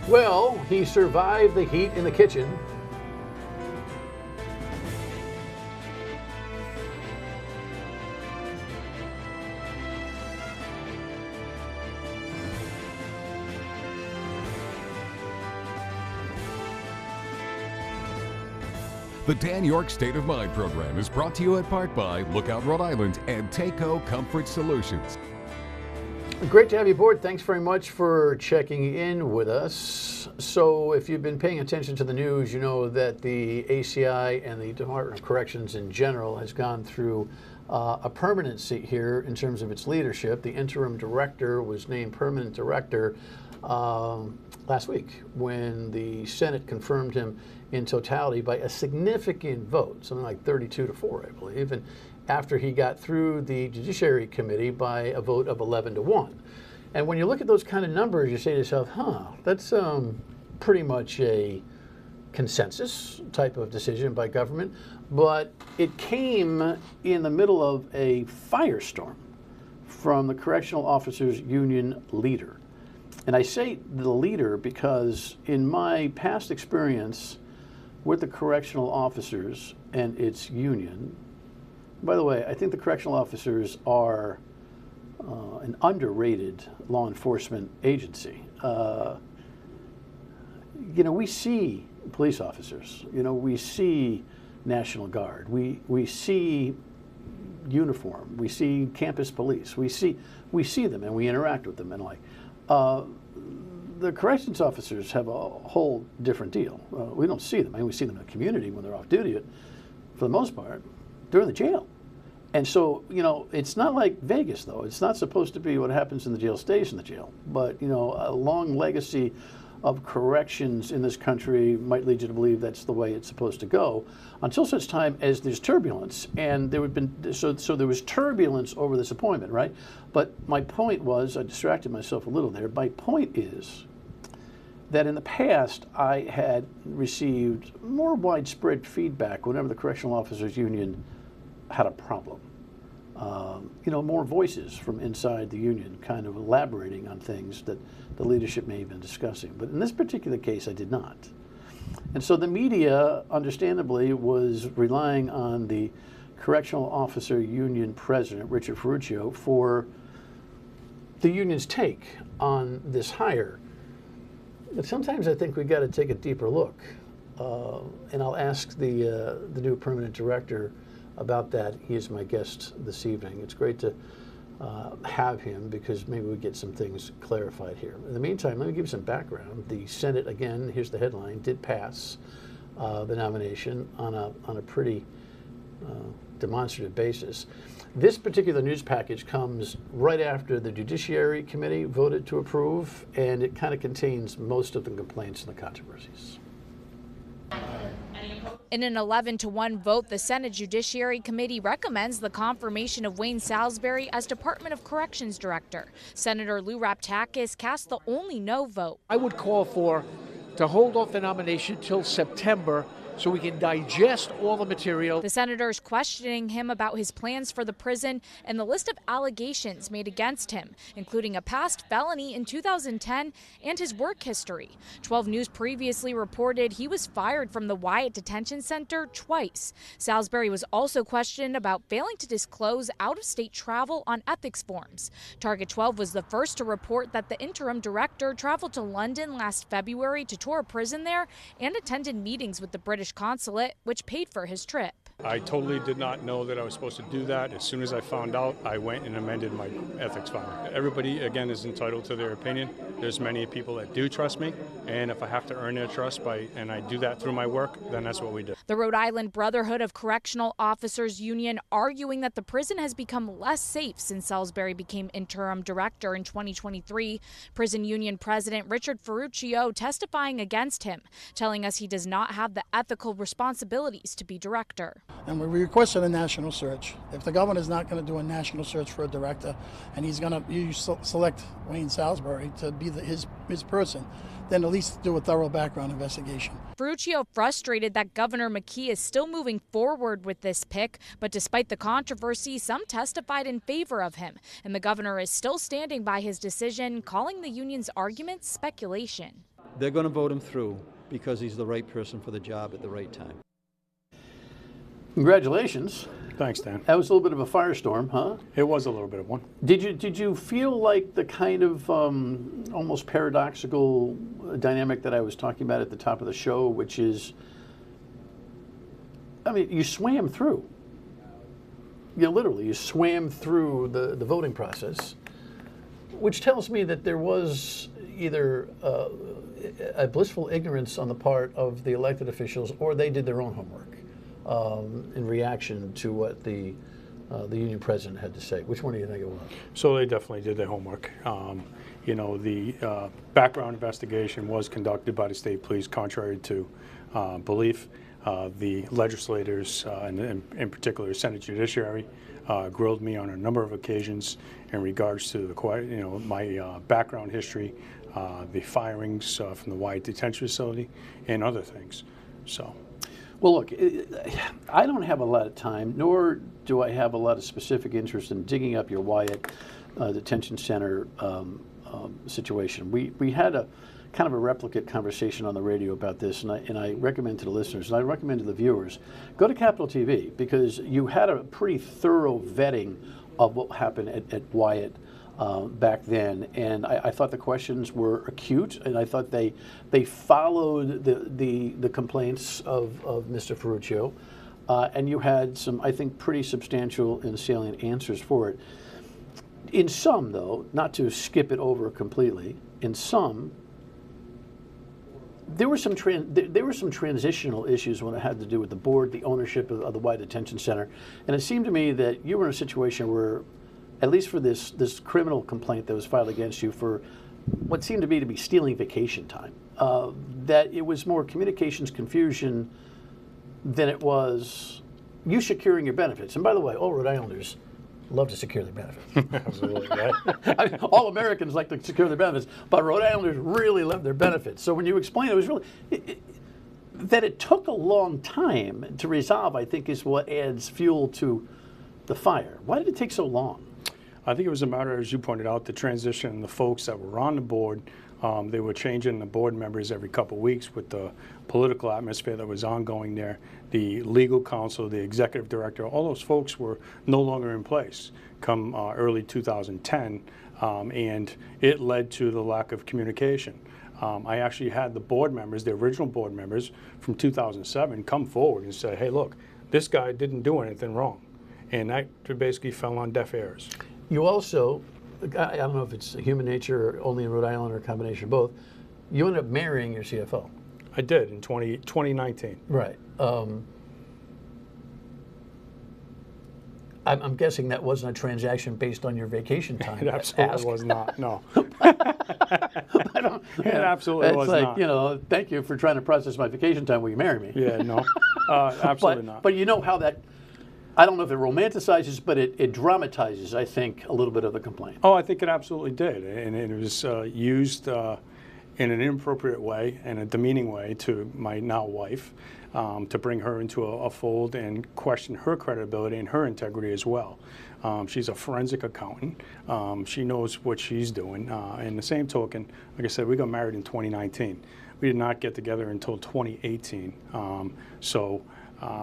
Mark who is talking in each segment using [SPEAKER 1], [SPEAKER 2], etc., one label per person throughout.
[SPEAKER 1] Well, he survived the heat in the kitchen.
[SPEAKER 2] The Dan Yorke State of Mind program is brought to you in part by Lookout Rhode Island and Takeo Comfort Solutions.
[SPEAKER 1] Great to have you aboard. Thanks very much for checking in with us. So if you've been paying attention to the news, you know that the ACI and the Department of Corrections in general has gone through a permanency here in terms of its leadership. The interim director was named permanent director last week when the Senate confirmed him in totality by a significant vote, something like 32-4, I believe, and after he got through the Judiciary Committee by a vote of 11-1. And when you look at those kind of numbers, you say to yourself, that's pretty much a consensus type of decision by government, but it came in the middle of a firestorm from the Correctional Officers Union leader. And I say the leader because in my past experience with the correctional officers and its union, by the way, I think the correctional officers are an underrated law enforcement agency. We see police officers, we see National Guard, we see uniform, we see campus police, we see them and we interact with them and the corrections officers have a whole different deal. We don't see them. We see them in the community when they're off duty, but for the most part, they're in the jail. And so, it's not like Vegas, though. It's not supposed to be what happens in the jail stays in the jail. But, a long legacy of corrections in this country might lead you to believe that's the way it's supposed to go until such time as there's turbulence. And there was turbulence over this appointment, right? But my point was, I distracted myself a little there. My point is that in the past, I had received more widespread feedback whenever the Correctional Officers Union had a problem. More voices from inside the union kind of elaborating on things that the leadership may have been discussing. But in this particular case, I did not. And so the media, understandably, was relying on the Correctional Officer Union President, Richard Ferruccio, for the union's take on this hire. But sometimes I think we've got to take a deeper look. And I'll ask the new permanent director about that. He is my guest this evening. It's great to have him because maybe we get some things clarified here. In the meantime, let me give you some background. The Senate, again, here's the headline, did pass the nomination on a pretty demonstrative basis. This particular news package comes right after the Judiciary Committee voted to approve, and it kind of contains most of the complaints and the controversies.
[SPEAKER 3] In an 11-1 vote, the Senate Judiciary Committee recommends the confirmation of Wayne Salisbury as Department of Corrections Director. Senator Lou Raptakis cast the only no vote.
[SPEAKER 4] I would call to hold off the nomination till September so we can digest all the material.
[SPEAKER 3] The senators questioning him about his plans for the prison and the list of allegations made against him, including a past felony in 2010 and his work history. 12 News previously reported he was fired from the Wyatt Detention Center twice. Salisbury was also questioned about failing to disclose out-of-state travel on ethics forms. Target 12 was the first to report that the interim director traveled to London last February to tour a prison there and attended meetings with the British consulate, which paid for his trip.
[SPEAKER 5] I totally did not know that I was supposed to do that. As soon as I found out, I went and amended my ethics file. Everybody, again, is entitled to their opinion. There's many people that do trust me, and if I have to earn their trust and I do that through my work, then that's what we do.
[SPEAKER 3] The Rhode Island Brotherhood of Correctional Officers Union arguing that the prison has become less safe since Salisbury became interim director in 2023. Prison Union President Richard Ferruccio testifying against him, telling us he does not have the ethical responsibilities to be director.
[SPEAKER 6] And we requested a national search. If the governor is not going to do a national search for a director and he's going to select Wayne Salisbury to be his person, then at least do a thorough background investigation.
[SPEAKER 3] Ferruccio frustrated that Governor McKee is still moving forward with this pick, but despite the controversy, some testified in favor of him, and the governor is still standing by his decision, calling the union's arguments speculation.
[SPEAKER 7] they're going to vote him through because he's the right person for the job at the right time.
[SPEAKER 1] Congratulations.
[SPEAKER 5] Thanks, Dan.
[SPEAKER 1] That was a little bit of a firestorm, huh?
[SPEAKER 5] It was a little bit of one.
[SPEAKER 1] Did you feel like the kind of almost paradoxical dynamic that I was talking about at the top of the show, which is, I mean, you swam through. You swam through the voting process, which tells me that there was either a blissful ignorance on the part of the elected officials, or they did their own homework in reaction to what the union president had to say. Which one do you think it was? So
[SPEAKER 5] they definitely did their homework. You know, the background investigation was conducted by the state police, contrary to belief. The legislators, and in particular Senate Judiciary, grilled me on a number of occasions in regards to my background history, the firings from the Wyatt Detention Facility, and other things. So.
[SPEAKER 1] Well, look, I don't have a lot of time, nor do I have a lot of specific interest in digging up your Wyatt Detention Center situation. We had a kind of a replicate conversation on the radio about this, and I recommend to the listeners, and I recommend to the viewers, go to Capitol TV, because you had a pretty thorough vetting of what happened at Wyatt back then, and I thought the questions were acute, and I thought they followed the complaints of Mr. Ferruccio, and you had some, I think, pretty substantial and salient answers for it. In some, though, not to skip it over completely, in some, there were some transitional issues when it had to do with the board, the ownership of the Wyatt Detention Center, and it seemed to me that you were in a situation where, at least for this criminal complaint that was filed against you for what seemed to be stealing vacation time, that it was more communications confusion than it was you securing your benefits. And by the way, all Rhode Islanders love to secure their benefits.
[SPEAKER 5] Absolutely, right?
[SPEAKER 1] I mean, all Americans like to secure their benefits, but Rhode Islanders really love their benefits. So when you explain it was really, that it took a long time to resolve, I think, is what adds fuel to the fire. Why did it take so long?
[SPEAKER 5] I think it was a matter, as you pointed out, the transition and the folks that were on the board. They were changing the board members every couple of weeks with the political atmosphere that was ongoing there. The legal counsel, the executive director, all those folks were no longer in place come early 2010, and it led to the lack of communication. I actually had the board members, the original board members from 2007, come forward and say, hey, look, this guy didn't do anything wrong. And that basically fell on deaf ears. You
[SPEAKER 1] also, I don't know if it's human nature or only in Rhode Island or a combination of both, you ended up marrying your CFO.
[SPEAKER 5] I did in 2019.
[SPEAKER 1] Right. I'm guessing that wasn't a transaction based on your vacation time.
[SPEAKER 5] It absolutely was not, no. It absolutely was
[SPEAKER 1] not. It's
[SPEAKER 5] not.
[SPEAKER 1] like, thank you for trying to process my vacation time. Will you marry me?
[SPEAKER 5] Yeah, no, absolutely not.
[SPEAKER 1] But you know how that, I don't know if it romanticizes, but it dramatizes, I think, a little bit of the complaint.
[SPEAKER 5] Oh, I think it absolutely did. And it was used in an inappropriate way and a demeaning way to my now wife, to bring her into a fold and question her credibility and her integrity as well. She's a forensic accountant. She knows what she's doing. And the same token, like I said, we got married in 2019. We did not get together until 2018.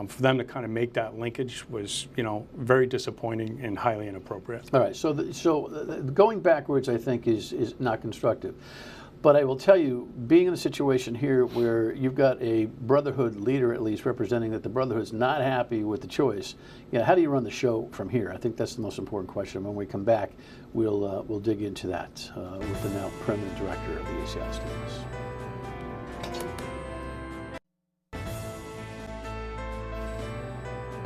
[SPEAKER 5] For them to kind of make that linkage was, very disappointing and highly inappropriate.
[SPEAKER 1] All right. So going backwards, I think, is not constructive. But I will tell you, being in a situation here where you've got a Brotherhood leader, at least, representing that the Brotherhood's not happy with the choice, how do you run the show from here? I think that's the most important question. When we come back, we'll dig into that with the now permanent director of the ACI students.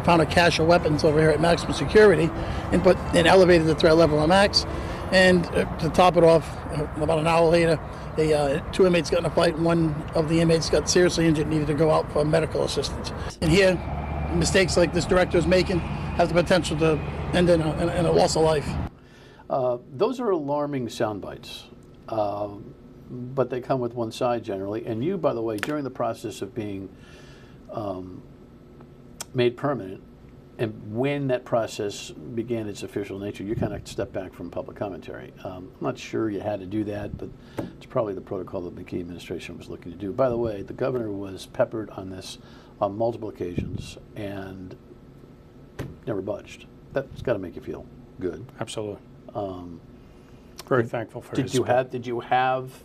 [SPEAKER 6] Found a cache of weapons over here at maximum security and elevated the threat level on max. And to top it off, about an hour later, two inmates got in a fight. One of the inmates got seriously injured and needed to go out for medical assistance. And here, mistakes like this director is making have the potential to end in a loss of life.
[SPEAKER 1] Those are alarming sound bites, but they come with one side generally. And you, by the way, during the process of being made permanent, And when that process began its official nature, you kind of stepped back from public commentary. I'm not sure you had to do that, but it's probably the protocol that the McKee administration was looking to do. By the way, the governor was peppered on this on multiple occasions and never budged. That's got to make you feel good.
[SPEAKER 5] Absolutely. Very thankful for his
[SPEAKER 1] Did you have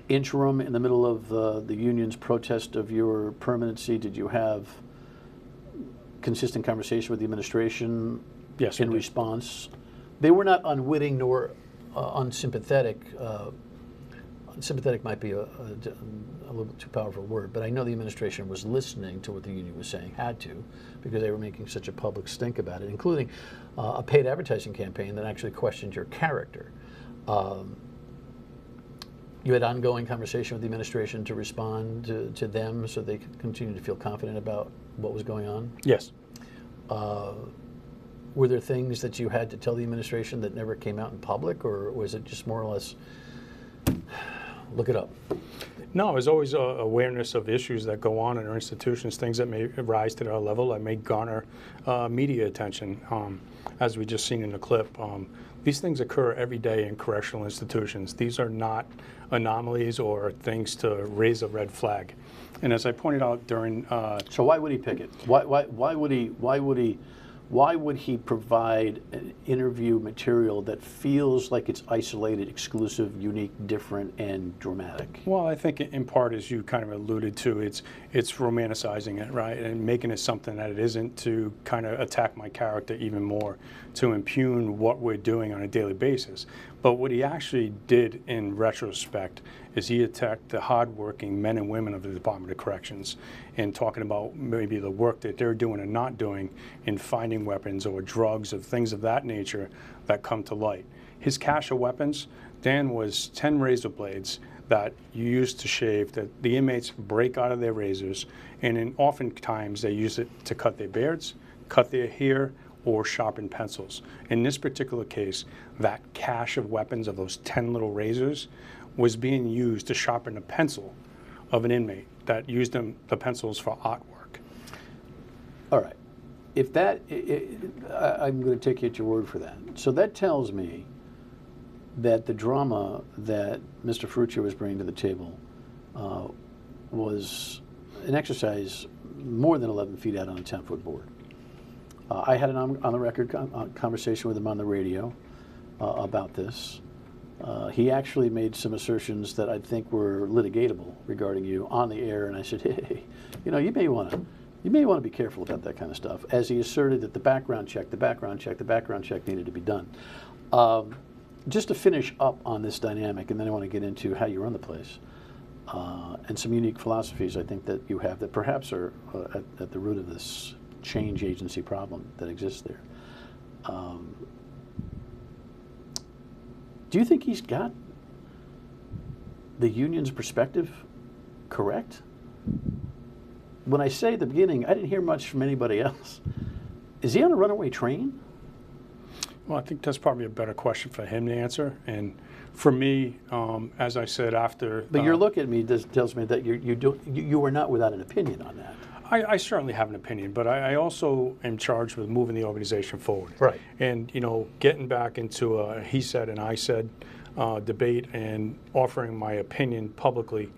[SPEAKER 1] interim in the middle of the union's protest of your permanency? Did you have consistent conversation with the administration in response? They were not unwitting nor unsympathetic. Sympathetic might be a little bit too powerful a word, but I know the administration was listening to what the union was saying, had to, because they were making such a public stink about it, including a paid advertising campaign that actually questioned your character. You had ongoing conversation with the administration to respond to them so they could continue to feel confident about what was going on?
[SPEAKER 5] Yes.
[SPEAKER 1] Were there things that you had to tell the administration that never came out in public, or was it just more or less, look it up?
[SPEAKER 5] No, there's always awareness of issues that go on in our institutions, things that may rise to our level, that may garner media attention. As we just seen in the clip, these things occur every day in correctional institutions. These are not anomalies or things to raise a red flag. And as I pointed out during...
[SPEAKER 1] So why would he pick it? Why would he provide an interview material that feels like it's isolated, exclusive, unique, different, and dramatic?
[SPEAKER 5] Well, I think in part, as you kind of alluded to, it's romanticizing it, right, and making it something that it isn't, to kind of attack my character even more, to impugn what we're doing on a daily basis. But what he actually did in retrospect is he attacked the hardworking men and women of the Department of Corrections, and talking about maybe the work that they're doing and not doing in finding weapons or drugs or things of that nature that come to light. His cache of weapons, Dan, was 10 razor blades that you use to shave, that the inmates break out of their razors, and oftentimes they use it to cut their beards, cut their hair, or sharpen pencils. In this particular case, that cache of weapons, of those 10 little razors, was being used to sharpen a pencil of an inmate that used the pencils for artwork.
[SPEAKER 1] All right. If that, I'm going to take you at your word for that. So that tells me that the drama that Mr. Ferruccio was bringing to the table was an exercise more than 11 feet out on a 10-foot board. I had an on-the-record conversation with him on the radio about this. He actually made some assertions that I think were litigatable regarding you on the air, and I said, hey, you know, you may want to be careful about that kind of stuff, as he asserted that the background check needed to be done. Just to finish up on this dynamic, and then I want to get into how you run the place, and some unique philosophies I think that you have that perhaps are at the root of this change agency problem that exists there. Do you think he's got the union's perspective correct? When I say at the beginning, I didn't hear much from anybody else. Is he on a runaway train?
[SPEAKER 5] Well, I think that's probably a better question for him to answer. And for me, as I said after...
[SPEAKER 1] But your look at me tells me that you are not without an opinion on that.
[SPEAKER 5] I certainly have an opinion, but I also am charged with moving the organization forward.
[SPEAKER 1] Right.
[SPEAKER 5] And, you know, getting back into a he said and I said debate and offering my opinion publicly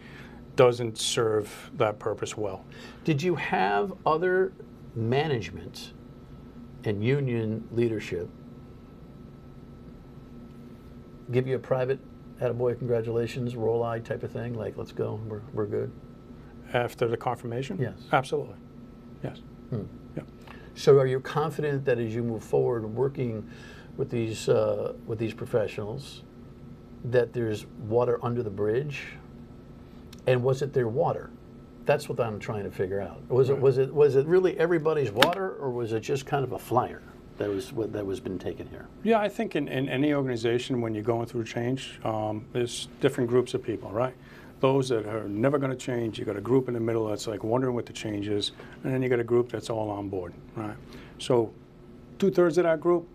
[SPEAKER 5] doesn't serve that purpose well.
[SPEAKER 1] Did you have other management and union leadership give you a private attaboy, congratulations, roll eye type of thing, like let's go, we're good?
[SPEAKER 5] After the confirmation?
[SPEAKER 1] Yes.
[SPEAKER 5] Absolutely. Yes. Yeah.
[SPEAKER 1] So are you confident that as you move forward working with these professionals, that there's water under the bridge? And was it their water? That's what I'm trying to figure out. Was it really everybody's water, or was it just kind of a flyer that was been taken here?
[SPEAKER 5] Yeah, I think in any organization, when you're going through change, there's different groups of people, right? Those that are never going to change, you got a group in the middle that's like wondering what the change is, and then you got a group that's all on board, right? So 2/3 of that group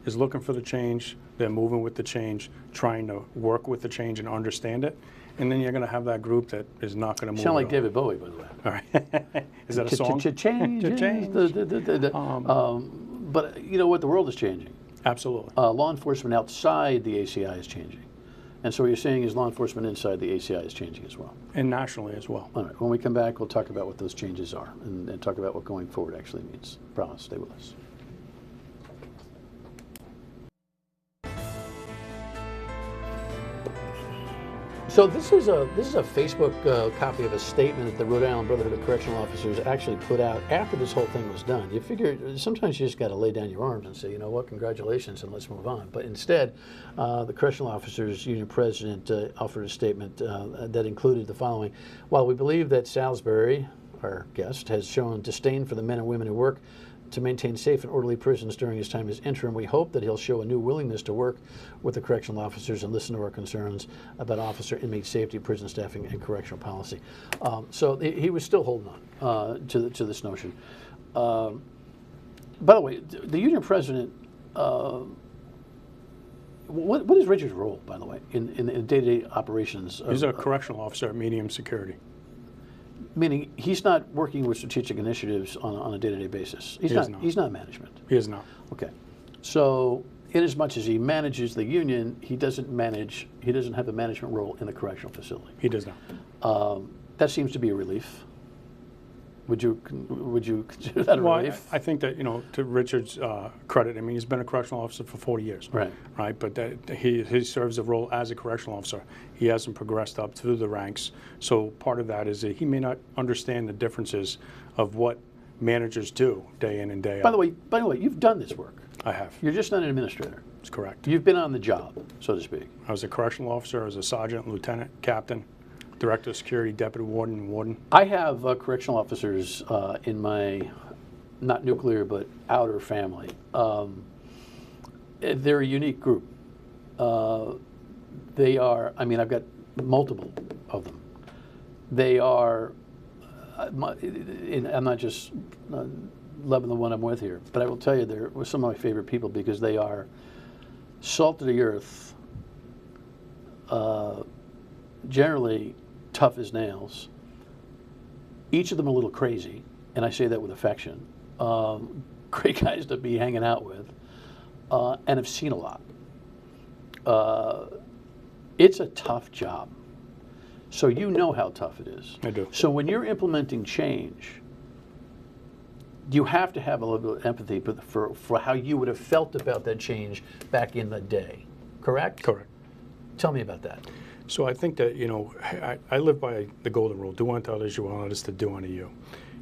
[SPEAKER 5] is looking for the change, they're moving with the change, trying to work with the change and understand it. And then you're going to have that group that is not going to move.
[SPEAKER 1] Sound like
[SPEAKER 5] at all.
[SPEAKER 1] David Bowie, by the way.
[SPEAKER 5] All right. Is that a song?
[SPEAKER 1] Change. But you know what? The world is changing.
[SPEAKER 5] Absolutely.
[SPEAKER 1] Law enforcement outside the ACI is changing. And so what you're saying is law enforcement inside the ACI is changing as well.
[SPEAKER 5] And nationally as well.
[SPEAKER 1] All right. When we come back, we'll talk about what those changes are and talk about what going forward actually means. Promise. Stay with us. So this is a Facebook copy of a statement that the Rhode Island Brotherhood of Correctional Officers actually put out after this whole thing was done. You figure sometimes you just got to lay down your arms and say, you know what, congratulations, and let's move on. But instead, the Correctional Officers Union President offered a statement that included the following: while we believe that Salisbury, our guest, has shown disdain for the men and women who work to maintain safe and orderly prisons during his time as interim, we hope that he'll show a new willingness to work with the correctional officers and listen to our concerns about officer inmate safety, prison staffing, and correctional policy. So he was still holding on to this notion. By the way, the union president, what is Richard's role, by the way, in the day-to-day operations?
[SPEAKER 5] He's a correctional officer at medium security.
[SPEAKER 1] Meaning he's not working with strategic initiatives on a day-to-day basis. He's not management.
[SPEAKER 5] He is not.
[SPEAKER 1] Okay. So in as much as he manages the union, he doesn't have a management role in the correctional facility.
[SPEAKER 5] He does not.
[SPEAKER 1] That seems to be a relief. Would you consider that a relief?
[SPEAKER 5] I think that, to Richard's credit, I mean, he's been a correctional officer for 40 years.
[SPEAKER 1] Right.
[SPEAKER 5] Right. But he serves a role as a correctional officer. He hasn't progressed up through the ranks. So part of that is that he may not understand the differences of what managers do day in and day out.
[SPEAKER 1] By the way, you've done this work.
[SPEAKER 5] I have.
[SPEAKER 1] You're just not an administrator.
[SPEAKER 5] That's correct.
[SPEAKER 1] You've been on the job, so to speak.
[SPEAKER 5] I was a correctional officer. I was a sergeant, lieutenant, captain, director of security, deputy warden, and warden.
[SPEAKER 1] I have correctional officers in my, not nuclear, but outer family. They're a unique group. They are, I've got multiple of them. They are, I'm not just loving the one I'm with here, but I will tell you they're some of my favorite people because they are salt of the earth, generally tough as nails. Each of them a little crazy, and I say that with affection. Great guys to be hanging out with, and have seen a lot. It's a tough job, so you know how tough it is.
[SPEAKER 5] I do.
[SPEAKER 1] So when you're implementing change, you have to have a little bit of empathy for how you would have felt about that change back in the day, correct?
[SPEAKER 5] Correct.
[SPEAKER 1] Tell me about that.
[SPEAKER 5] So I think that, I live by the golden rule: do unto others you want others to do unto you.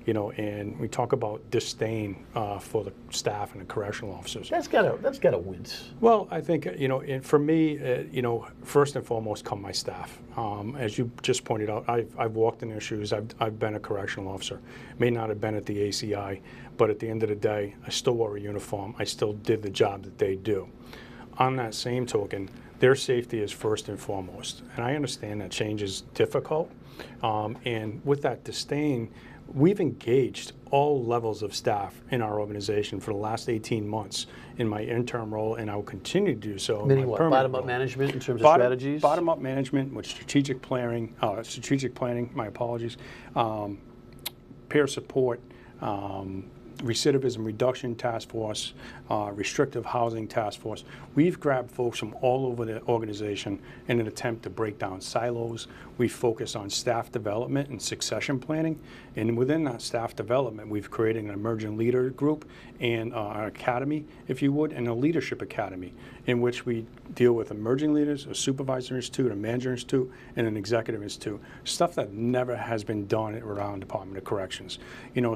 [SPEAKER 5] And we talk about disdain for the staff and the correctional officers.
[SPEAKER 1] That's gotta wince.
[SPEAKER 5] Well, I think, for me, first and foremost come my staff. As you just pointed out, I've walked in their shoes. I've been a correctional officer. May not have been at the ACI, but at the end of the day, I still wore a uniform. I still did the job that they do. On that same token, their safety is first and foremost. And I understand that change is difficult. And with that disdain, we've engaged all levels of staff in our organization for the last 18 months in my interim role, and I will continue to do so.
[SPEAKER 1] Meaning what? Bottom-up management in terms of strategies?
[SPEAKER 5] Bottom-up management with strategic planning, my apologies, peer support, recidivism reduction task force, restrictive housing task force. We've grabbed folks from all over the organization in an attempt to break down silos. We focus on staff development and succession planning. And within that staff development, we've created an emerging leader group and an academy, if you would, and a leadership academy in which we deal with emerging leaders, a supervisor institute, a manager institute, and an executive institute. Stuff that never has been done at Rhode Island Department of Corrections.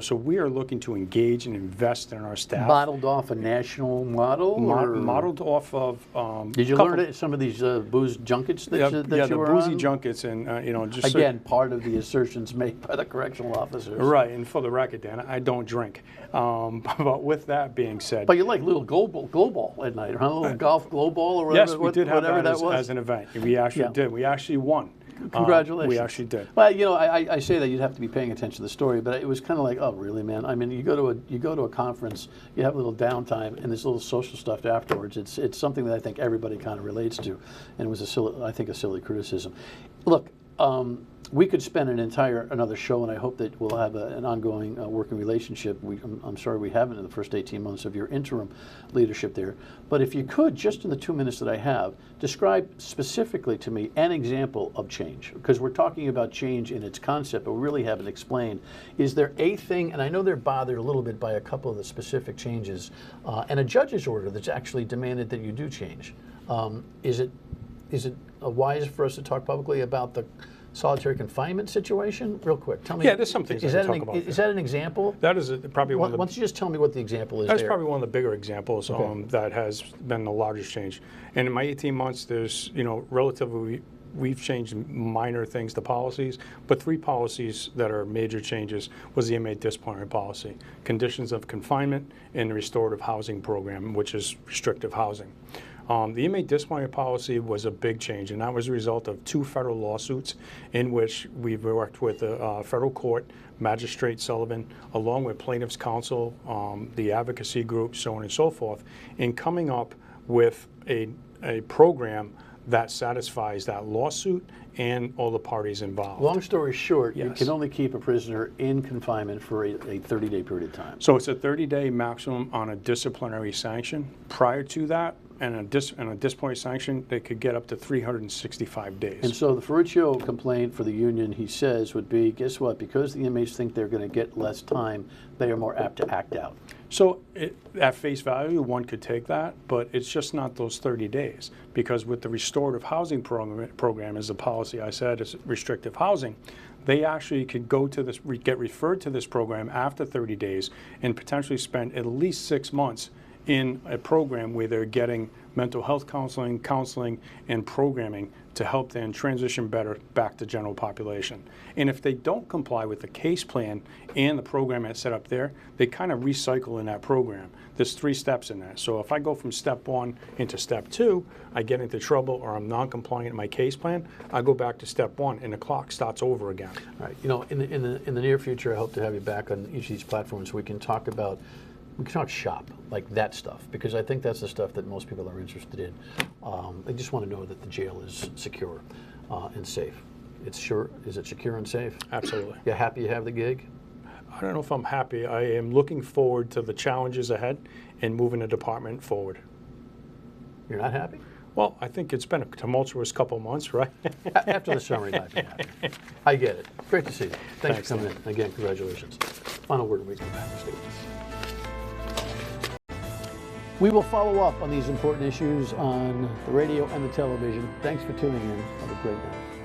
[SPEAKER 5] So we are looking to engage and invest in our staff.
[SPEAKER 1] Modeled off a national model?
[SPEAKER 5] Modeled off of...
[SPEAKER 1] Did you learn it at some of these booze junkets that you were on?
[SPEAKER 5] Yeah, the boozy junkets and, just...
[SPEAKER 1] Again, part of the assertions made by the correctional officers.
[SPEAKER 5] Right, and for the record, Dan, I don't drink. But with that being said...
[SPEAKER 1] But you like little glow ball at night, huh? A little golf glow ball or whatever,
[SPEAKER 5] yes, we did have
[SPEAKER 1] that
[SPEAKER 5] was. As an event. We actually did. We actually won.
[SPEAKER 1] Congratulations.
[SPEAKER 5] We actually did.
[SPEAKER 1] Well, you know, I say that you'd have to be paying attention to the story, but it was kind of like, oh, really, man? I mean, you go to a conference, you have a little downtime, and there's little social stuff afterwards. It's something that I think everybody kind of relates to, and it was a silly criticism. Look. We could spend another show, and I hope that we'll have an ongoing working relationship. I'm sorry we haven't in the first 18 months of your interim leadership there. But if you could, just in the 2 minutes that I have, describe specifically to me an example of change, because we're talking about change in its concept, but we really haven't explained. Is there a thing, and I know they're bothered a little bit by a couple of the specific changes, and a judge's order that's actually demanded that you do change. Is it wise for us to talk publicly about the solitary confinement situation? Real quick, tell me.
[SPEAKER 5] Yeah, there's some things I can talk about.
[SPEAKER 1] Is that an example?
[SPEAKER 5] That is probably one of the...
[SPEAKER 1] Why don't you just tell me what the example is
[SPEAKER 5] That's
[SPEAKER 1] there?
[SPEAKER 5] probably one of the bigger examples that has been the largest change. And in my 18 months, there's, relatively, we've changed minor things to policies, but 3 policies that are major changes was the inmate disciplinary policy, conditions of confinement, and the restorative housing program, which is restrictive housing. The inmate disciplinary policy was a big change, and that was a result of 2 federal lawsuits in which we've worked with the federal court, Magistrate Sullivan, along with plaintiffs' counsel, the advocacy group, so on and so forth, in coming up with a program that satisfies that lawsuit and all the parties involved.
[SPEAKER 1] Long story short,
[SPEAKER 5] yes.
[SPEAKER 1] You can only keep a prisoner in confinement for a 30-day period of time.
[SPEAKER 5] So it's a 30-day maximum on a disciplinary sanction. Prior to that, and a disciplinary sanction, they could get up to 365 days.
[SPEAKER 1] And so the Ferruccio complaint for the union, he says, would be, guess what? Because the inmates think they're going to get less time, they are more apt to act out.
[SPEAKER 5] So at face value, one could take that, but it's just not those 30 days. Because with the restorative housing program as the policy I said is restrictive housing, they actually could go to this, get referred to this program after 30 days and potentially spend at least 6 months in a program where they're getting mental health counseling, and programming to help them transition better back to general population. And if they don't comply with the case plan and the program that's set up there, they kind of recycle in that program. There's 3 steps in that. So if I go from step 1 into step 2, I get into trouble or I'm non-compliant in my case plan, I go back to step 1 and the clock starts over again.
[SPEAKER 1] All right. In the near future, I hope to have you back on each of these platforms so we can talk shop, like that stuff, because I think that's the stuff that most people are interested in. They just want to know that the jail is secure and safe. Is it secure and safe?
[SPEAKER 5] Absolutely.
[SPEAKER 1] You happy you have the gig?
[SPEAKER 5] I don't know if I'm happy. I am looking forward to the challenges ahead and moving the department forward.
[SPEAKER 1] You're not happy?
[SPEAKER 5] Well, I think it's been a tumultuous couple of months, right?
[SPEAKER 1] After the summer, you're not gonna be happy. I get it. Great to see you. Thanks for coming in. Again, congratulations. Final word, we come back. Stay with us. We will follow up on these important issues on the radio and the television. Thanks for tuning in. Have a great night.